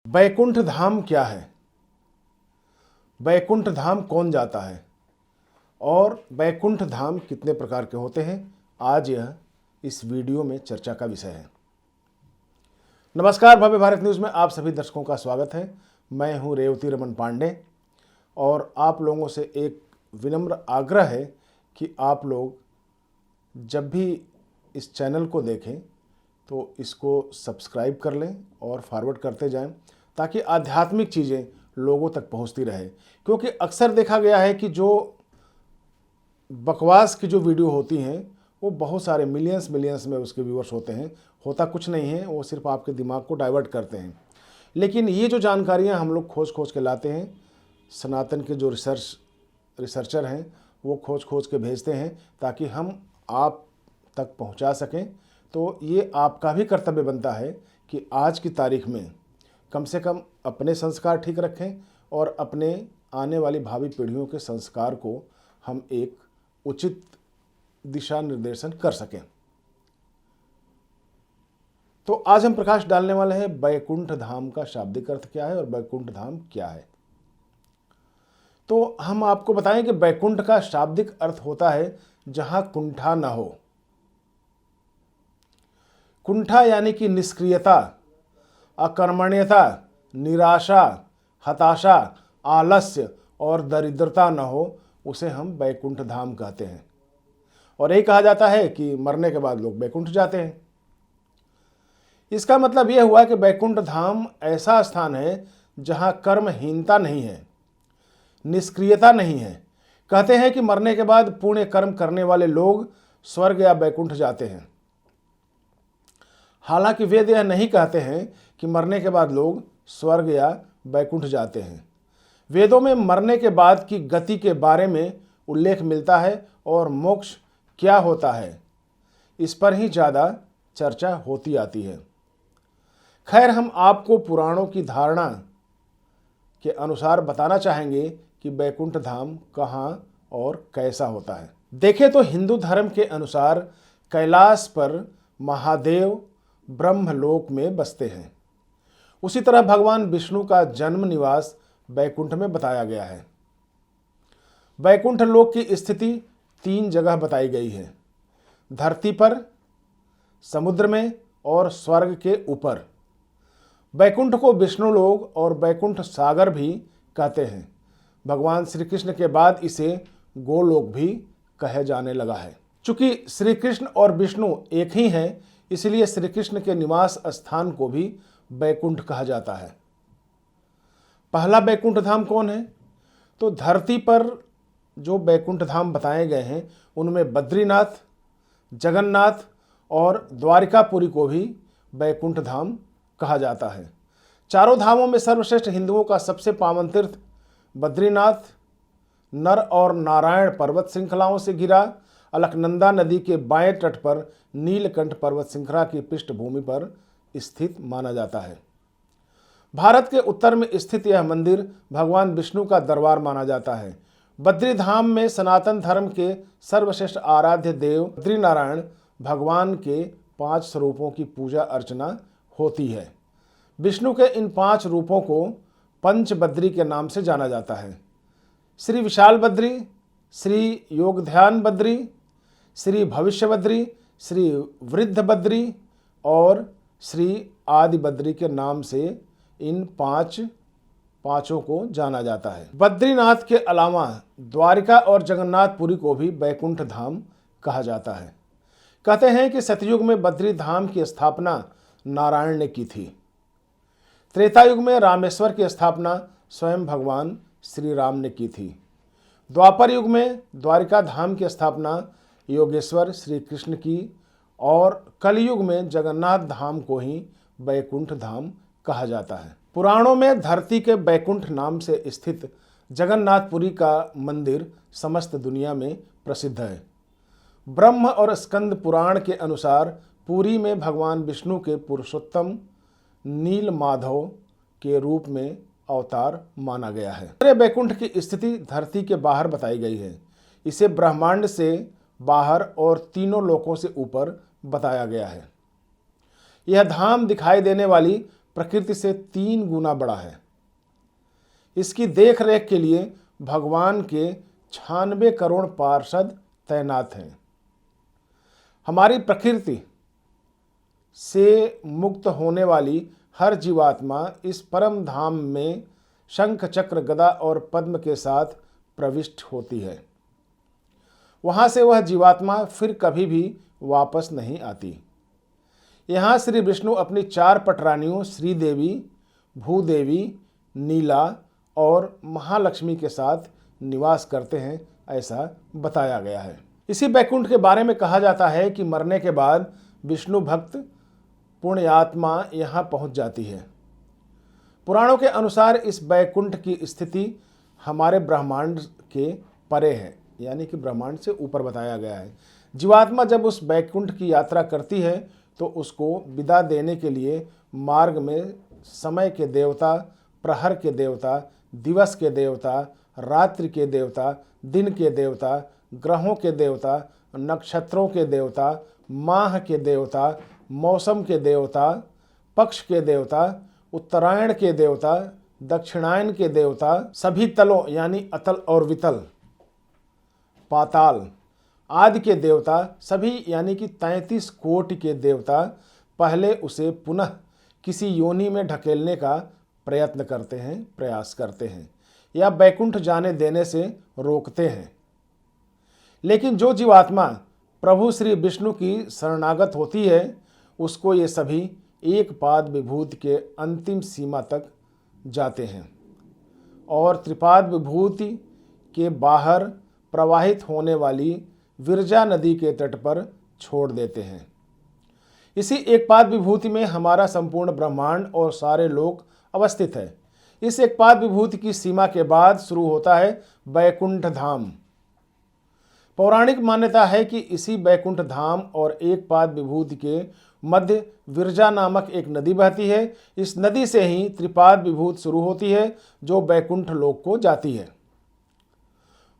बैकुंठ धाम क्या है? बैकुंठ धाम कौन जाता है और बैकुंठ धाम कितने प्रकार के होते हैं, आज यह इस वीडियो में चर्चा का विषय है। नमस्कार, भव्य भारत न्यूज़ में आप सभी दर्शकों का स्वागत है। मैं हूं रेवती रमन पांडे और आप लोगों से एक विनम्र आग्रह है कि आप लोग जब भी इस चैनल को देखें तो इसको सब्सक्राइब कर लें और फॉरवर्ड करते जाएं, ताकि आध्यात्मिक चीज़ें लोगों तक पहुंचती रहे। क्योंकि अक्सर देखा गया है कि जो बकवास की जो वीडियो होती हैं वो बहुत सारे मिलियंस में उसके व्यूअर्स होते हैं। होता कुछ नहीं है, वो सिर्फ आपके दिमाग को डाइवर्ट करते हैं। लेकिन ये जो जानकारियां हम लोग खोज के लाते हैं, सनातन के जो रिसर्चर हैं वो खोज के भेजते हैं ताकि हम आप तक पहुंचा सकें। तो ये आपका भी कर्तव्य बनता है कि आज की तारीख में कम से कम अपने संस्कार ठीक रखें और अपने आने वाली भावी पीढ़ियों के संस्कार को हम एक उचित दिशा निर्देशन कर सकें। तो आज हम प्रकाश डालने वाले हैं बैकुंठ धाम का शाब्दिक अर्थ क्या है और बैकुंठ धाम क्या है। तो हम आपको बताएं कि बैकुंठ का शाब्दिक अर्थ होता है जहां कुंठा न हो। कुंठा यानी कि निष्क्रियता, अकर्मण्यता, निराशा, हताशा, आलस्य और दरिद्रता न हो, उसे हम बैकुंठ धाम कहते हैं। और यही कहा जाता है कि मरने के बाद लोग बैकुंठ जाते हैं। इसका मतलब यह हुआ कि बैकुंठ धाम ऐसा स्थान है जहां कर्महीनता नहीं है, निष्क्रियता नहीं है। कहते हैं कि मरने के बाद पुण्य कर्म करने वाले लोग स्वर्ग या बैकुंठ जाते हैं। हालांकि वेद यह नहीं कहते हैं कि मरने के बाद लोग स्वर्ग या बैकुंठ जाते हैं। वेदों में मरने के बाद की गति के बारे में उल्लेख मिलता है और मोक्ष क्या होता है इस पर ही ज़्यादा चर्चा होती आती है। खैर, हम आपको पुराणों की धारणा के अनुसार बताना चाहेंगे कि बैकुंठ धाम कहाँ और कैसा होता है। देखें तो हिंदू धर्म के अनुसार कैलाश पर महादेव ब्रह्मलोक में बसते हैं। उसी तरह भगवान विष्णु का जन्म निवास बैकुंठ में बताया गया है। बैकुंठ लोक की स्थिति 3 जगह बताई गई है: धरती पर, समुद्र में और स्वर्ग के ऊपर। बैकुंठ को विष्णु लोक और बैकुंठ सागर भी कहते हैं। भगवान श्री कृष्ण के बाद इसे गोलोक भी कहे जाने लगा है। चूंकि श्री कृष्ण और विष्णु एक ही हैं, इसलिए श्री कृष्ण के निवास स्थान को भी बैकुंठ कहा जाता है। पहला बैकुंठ धाम कौन है? तो धरती पर जो बैकुंठ धाम बताए गए हैं उनमें बद्रीनाथ, जगन्नाथ और द्वारिकापुरी को भी बैकुंठ धाम कहा जाता है। चारों धामों में सर्वश्रेष्ठ हिंदुओं का सबसे पावन तीर्थ बद्रीनाथ नर और नारायण पर्वत श्रृंखलाओं से घिरा अलकनंदा नदी के बाएं तट पर नीलकंठ पर्वत श्रृंखला की पृष्ठभूमि पर स्थित माना जाता है। भारत के उत्तर में स्थित यह मंदिर भगवान विष्णु का दरबार माना जाता है। बद्री धाम में सनातन धर्म के सर्वश्रेष्ठ आराध्य देव बद्रीनारायण भगवान के 5 स्वरूपों की पूजा अर्चना होती है। विष्णु के इन 5 रूपों को पंचबद्री के नाम से जाना जाता है: श्री विशाल बद्री, श्री योगध्यान बद्री, श्री भविष्य बद्री, श्री वृद्ध बद्री और श्री आदि बद्री के नाम से इन पांचों को जाना जाता है। बद्रीनाथ के अलावा द्वारिका और जगन्नाथपुरी को भी बैकुंठ धाम कहा जाता है। कहते हैं कि सतयुग में बद्री धाम की स्थापना नारायण ने की थी। त्रेता युग में रामेश्वर की स्थापना स्वयं भगवान श्री राम ने की थी। द्वापर युग में द्वारिका धाम की स्थापना योगेश्वर श्री कृष्ण की और कलयुग में जगन्नाथ धाम को ही बैकुंठ धाम कहा जाता है। पुराणों में धरती के बैकुंठ नाम से स्थित जगन्नाथपुरी का मंदिर समस्त दुनिया में प्रसिद्ध है। ब्रह्म और स्कंद पुराण के अनुसार पुरी में भगवान विष्णु के पुरुषोत्तम नील माधव के रूप में अवतार माना गया है। दूसरे बैकुंठ की स्थिति धरती के बाहर बताई गई है। इसे ब्रह्मांड से बाहर और तीनों लोकों से ऊपर बताया गया है। यह धाम दिखाई देने वाली प्रकृति से 3 गुना बड़ा है। इसकी देख रेख के लिए भगवान के 96 करोड़ पार्षद तैनात हैं। हमारी प्रकृति से मुक्त होने वाली हर जीवात्मा इस परम धाम में शंख चक्र गदा और पद्म के साथ प्रविष्ट होती है। वहाँ से वह जीवात्मा फिर कभी भी वापस नहीं आती। यहाँ श्री विष्णु अपनी 4 पटरानियों श्रीदेवी, भूदेवी, नीला और महालक्ष्मी के साथ निवास करते हैं, ऐसा बताया गया है। इसी बैकुंठ के बारे में कहा जाता है कि मरने के बाद विष्णु भक्त पुण्यात्मा यहाँ पहुँच जाती है। पुराणों के अनुसार इस बैकुंठ की स्थिति हमारे ब्रह्मांड के परे है, यानी कि ब्रह्मांड से ऊपर बताया गया है। जीवात्मा जब उस बैकुंठ की यात्रा करती है तो उसको विदा देने के लिए मार्ग में समय के देवता, प्रहर के देवता, दिवस के देवता, रात्रि के देवता, दिन के देवता, ग्रहों के देवता, नक्षत्रों के देवता, माह के देवता, मौसम के देवता, पक्ष के देवता, उत्तरायण के देवता, दक्षिणायन के देवता, सभी तलों यानी अतल और वितल, पाताल आदि के देवता, सभी यानी कि 33 कोटि के देवता पहले उसे पुनः किसी योनि में ढकेलने का प्रयत्न करते हैं, प्रयास करते हैं या बैकुंठ जाने देने से रोकते हैं। लेकिन जो जीवात्मा प्रभु श्री विष्णु की शरणागत होती है उसको ये सभी एक पाद विभूति के अंतिम सीमा तक जाते हैं और त्रिपाद विभूति के बाहर प्रवाहित होने वाली विरजा नदी के तट पर छोड़ देते हैं। इसी एक पाद विभूति में हमारा संपूर्ण ब्रह्मांड और सारे लोक अवस्थित है। इस एक पाद विभूति की सीमा के बाद शुरू होता है बैकुंठ धाम। पौराणिक मान्यता है कि इसी बैकुंठ धाम और एक पाद विभूति के मध्य विरजा नामक एक नदी बहती है। इस नदी से ही त्रिपाद विभूति शुरू होती है जो बैकुंठ लोक को जाती है।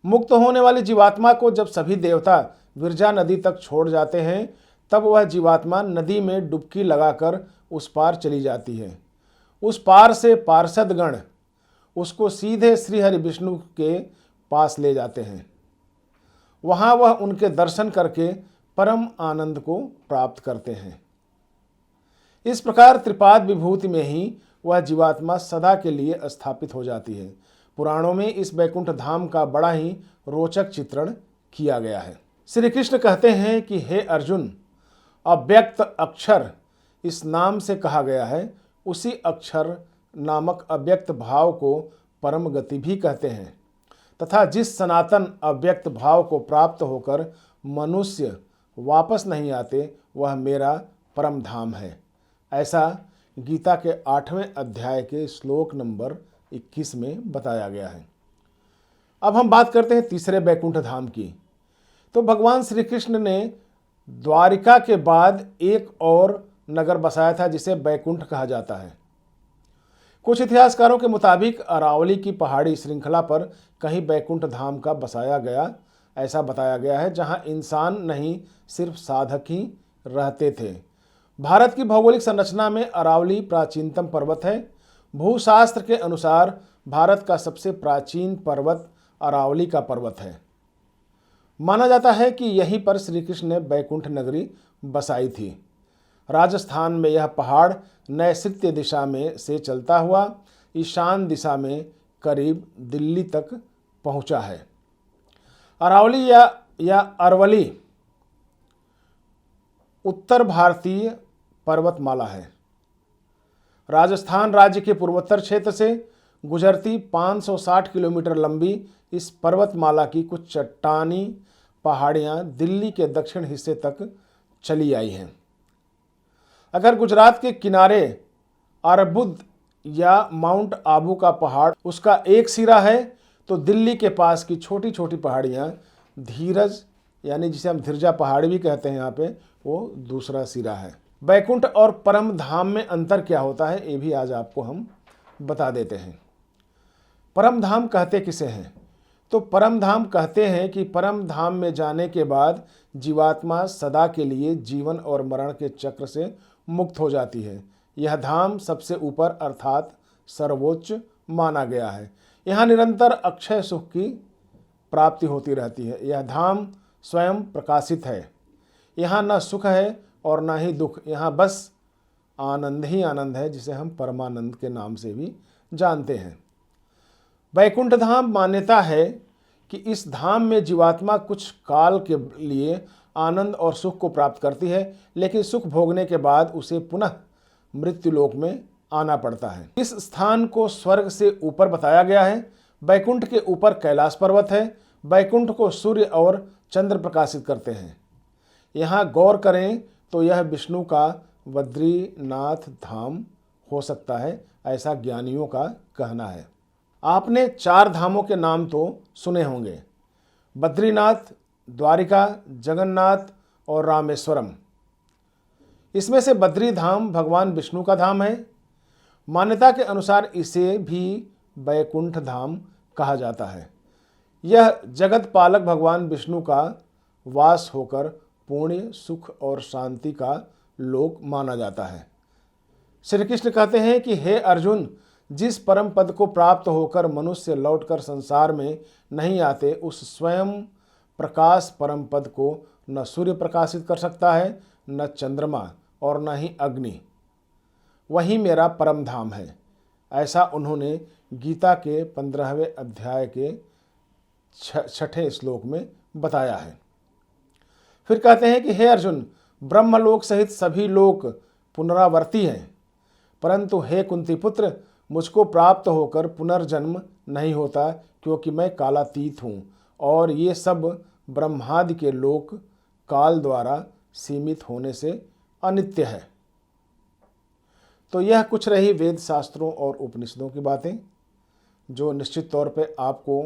मुक्त होने वाली जीवात्मा को जब सभी देवता विरजा नदी तक छोड़ जाते हैं तब वह जीवात्मा नदी में डुबकी लगाकर उस पार चली जाती है। उस पार से पार्षदगण उसको सीधे श्रीहरि विष्णु के पास ले जाते हैं। वहाँ वह उनके दर्शन करके परम आनंद को प्राप्त करते हैं। इस प्रकार त्रिपाद विभूति में ही वह जीवात्मा सदा के लिए स्थापित हो जाती है। पुराणों में इस बैकुंठ धाम का बड़ा ही रोचक चित्रण किया गया है। श्री कृष्ण कहते हैं कि हे अर्जुन, अव्यक्त अक्षर इस नाम से कहा गया है। उसी अक्षर नामक अव्यक्त भाव को परम गति भी कहते हैं तथा जिस सनातन अव्यक्त भाव को प्राप्त होकर मनुष्य वापस नहीं आते वह मेरा परम धाम है। ऐसा गीता के 8वें अध्याय के श्लोक नंबर 21 में बताया गया है। अब हम बात करते हैं तीसरे बैकुंठ धाम की। तो भगवान श्री कृष्ण ने द्वारिका के बाद एक और नगर बसाया था जिसे बैकुंठ कहा जाता है। कुछ इतिहासकारों के मुताबिक अरावली की पहाड़ी श्रृंखला पर कहीं बैकुंठ धाम का बसाया गया, ऐसा बताया गया है, जहां इंसान नहीं सिर्फ साधक ही रहते थे। भारत की भौगोलिक संरचना में अरावली प्राचीनतम पर्वत है। भूशास्त्र के अनुसार भारत का सबसे प्राचीन पर्वत अरावली का पर्वत है। माना जाता है कि यहीं पर श्री कृष्ण ने बैकुंठ नगरी बसाई थी। राजस्थान में यह पहाड़ नैऋत्य दिशा में से चलता हुआ ईशान दिशा में करीब दिल्ली तक पहुंचा है। अरावली या अरवली उत्तर भारतीय पर्वतमाला है। राजस्थान राज्य के पूर्वोत्तर क्षेत्र से गुजरती 560 किलोमीटर लंबी इस पर्वतमाला की कुछ चट्टानी पहाड़ियाँ दिल्ली के दक्षिण हिस्से तक चली आई हैं। अगर गुजरात के किनारे अरबुद या माउंट आबू का पहाड़ उसका एक सिरा है तो दिल्ली के पास की छोटी छोटी पहाड़ियाँ धीरज यानी जिसे हम धीरजा पहाड़ी भी कहते हैं यहाँ पे, वो दूसरा सिरा है। बैकुंठ और परम धाम में अंतर क्या होता है ये भी आज आपको हम बता देते हैं। परम धाम कहते किसे हैं? तो परम धाम कहते हैं कि परम धाम में जाने के बाद जीवात्मा सदा के लिए जीवन और मरण के चक्र से मुक्त हो जाती है। यह धाम सबसे ऊपर अर्थात सर्वोच्च माना गया है। यहाँ निरंतर अक्षय सुख की प्राप्ति होती रहती है। यह धाम स्वयं प्रकाशित है। यहाँ न सुख है और न ही दुख, यहाँ बस आनंद ही आनंद है, जिसे हम परमानंद के नाम से भी जानते हैं। वैकुंठ धाम मान्यता है कि इस धाम में जीवात्मा कुछ काल के लिए आनंद और सुख को प्राप्त करती है, लेकिन सुख भोगने के बाद उसे पुनः मृत्युलोक में आना पड़ता है। इस स्थान को स्वर्ग से ऊपर बताया गया है। वैकुंठ के ऊपर कैलाश पर्वत है। वैकुंठ को सूर्य और चंद्र प्रकाशित करते हैं। यहाँ गौर करें तो यह विष्णु का बद्रीनाथ धाम हो सकता है, ऐसा ज्ञानियों का कहना है। आपने 4 धामों के नाम तो सुने होंगे: बद्रीनाथ, द्वारिका, जगन्नाथ और रामेश्वरम। इसमें से बद्री धाम भगवान विष्णु का धाम है। मान्यता के अनुसार इसे भी वैकुंठ धाम कहा जाता है। यह जगत पालक भगवान विष्णु का वास होकर पुण्य, सुख और शांति का लोक माना जाता है। श्री कृष्ण कहते हैं कि हे अर्जुन, जिस परम पद को प्राप्त होकर मनुष्य लौटकर संसार में नहीं आते, उस स्वयं प्रकाश परम पद को न सूर्य प्रकाशित कर सकता है, न चंद्रमा और न ही अग्नि। वही मेरा परम धाम है। ऐसा उन्होंने गीता के 15वें अध्याय के 6ठे श्लोक में बताया है। फिर कहते हैं कि हे अर्जुन, ब्रह्मलोक सहित सभी लोक पुनरावर्ती हैं, परंतु हे कुंती पुत्र, मुझको प्राप्त होकर पुनर्जन्म नहीं होता, क्योंकि मैं कालातीत हूँ और ये सब ब्रह्मादि के लोक काल द्वारा सीमित होने से अनित्य है। तो यह कुछ रही वेद शास्त्रों और उपनिषदों की बातें, जो निश्चित तौर पे आपको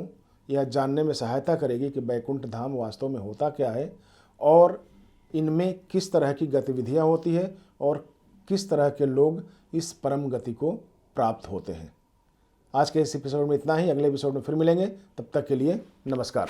यह जानने में सहायता करेगी कि वैकुंठ धाम वास्तव में होता क्या है और इनमें किस तरह की गतिविधियां होती है और किस तरह के लोग इस परम गति को प्राप्त होते हैं। आज के इस एपिसोड में इतना ही। अगले एपिसोड में फिर मिलेंगे। तब तक के लिए नमस्कार।